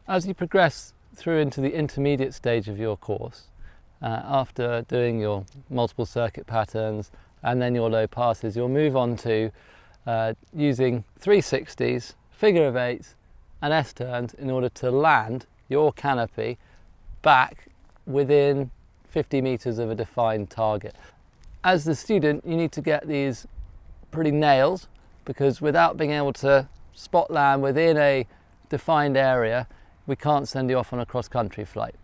As you progress through into the intermediate stage of your course, after doing your multiple circuit patterns and then your low passes, you'll move on to using 360s, figure of eights and S-turns in order to land your canopy back within 50 meters of a defined target. As the student, you need to get these pretty nailed, because without being able to spot land within a defined area, we can't send you off on a cross-country flight.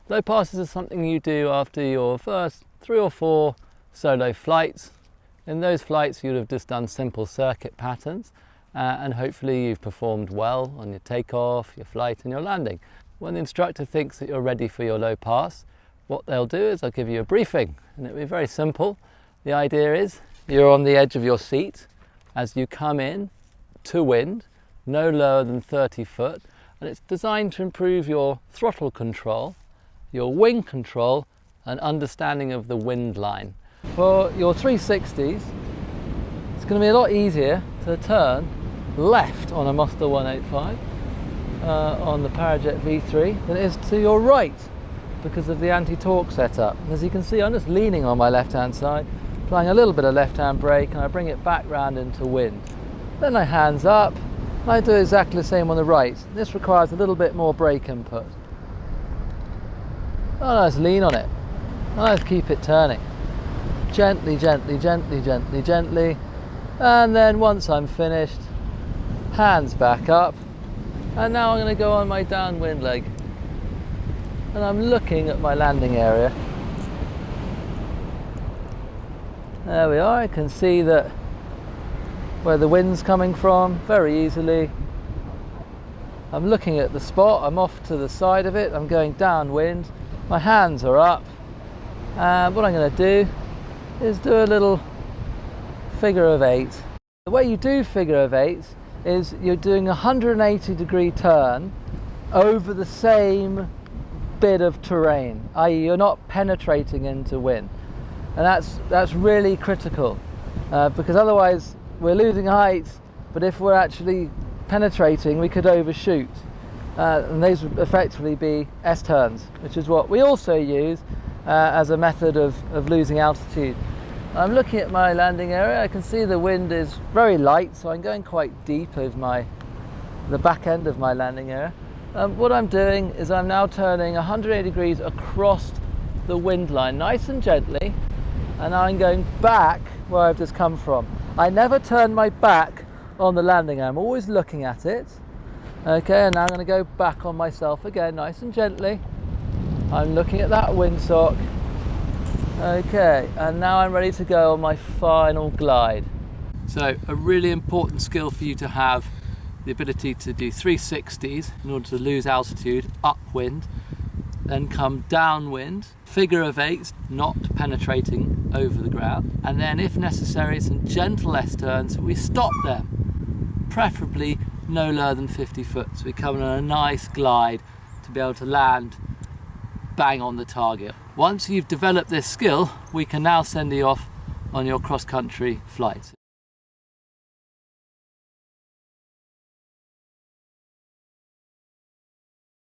Low passes are something you do after your first 3 or 4 solo flights. In those flights you'd have just done simple circuit patterns and hopefully you've performed well on your takeoff, your flight and your landing. When the instructor thinks that you're ready for your low pass, what they'll do is they'll give you a briefing, and it'll be very simple. The idea is you're on the edge of your seat as you come in to wind, no lower than 30 foot, and it's designed to improve your throttle control, your wing control and understanding of the wind line. For your 360s, it's going to be a lot easier to turn left on a Mazda 185 on the Parajet V3 than it is to your right because of the anti-torque setup. And as you can see, I'm just leaning on my left hand side, applying a little bit of left hand brake, and I bring it back round into wind. Then I hands up, and I do exactly the same on the right. This requires a little bit more brake input. And I just lean on it, and I just keep it turning. Gently, gently, gently, gently, gently. And then once I'm finished, hands back up. And now I'm going to go on my downwind leg. And I'm looking at my landing area. There we are, I can see that where the wind's coming from very easily. I'm looking at the spot, I'm off to the side of it, I'm going downwind, my hands are up, and what I'm going to do is do a little figure of eight. The way you do figure of eights is you're doing a 180-degree turn over the same bit of terrain, i.e. you're not penetrating into wind. And that's really critical because otherwise we're losing height, but if we're actually penetrating we could overshoot. And these would effectively be S-turns, which is what we also use as a method of losing altitude. I'm looking at my landing area, I can see the wind is very light, so I'm going quite deep over the back end of my landing area. What I'm doing is I'm now turning 180 degrees across the wind line, nice and gently, and I'm going back where I've just come from. I never turn my back on the landing area, I'm always looking at it. Okay, and now I'm going to go back on myself again, nice and gently. I'm looking at that windsock. Okay, and now I'm ready to go on my final glide. So a really important skill for you to have, the ability to do 360s in order to lose altitude upwind, then come downwind, figure of eights, not penetrating over the ground, and then if necessary some gentle S-turns, we stop them, preferably no lower than 50 foot, so we come on a nice glide to be able to land bang on the target. Once you've developed this skill, we can now send you off on your cross-country flights.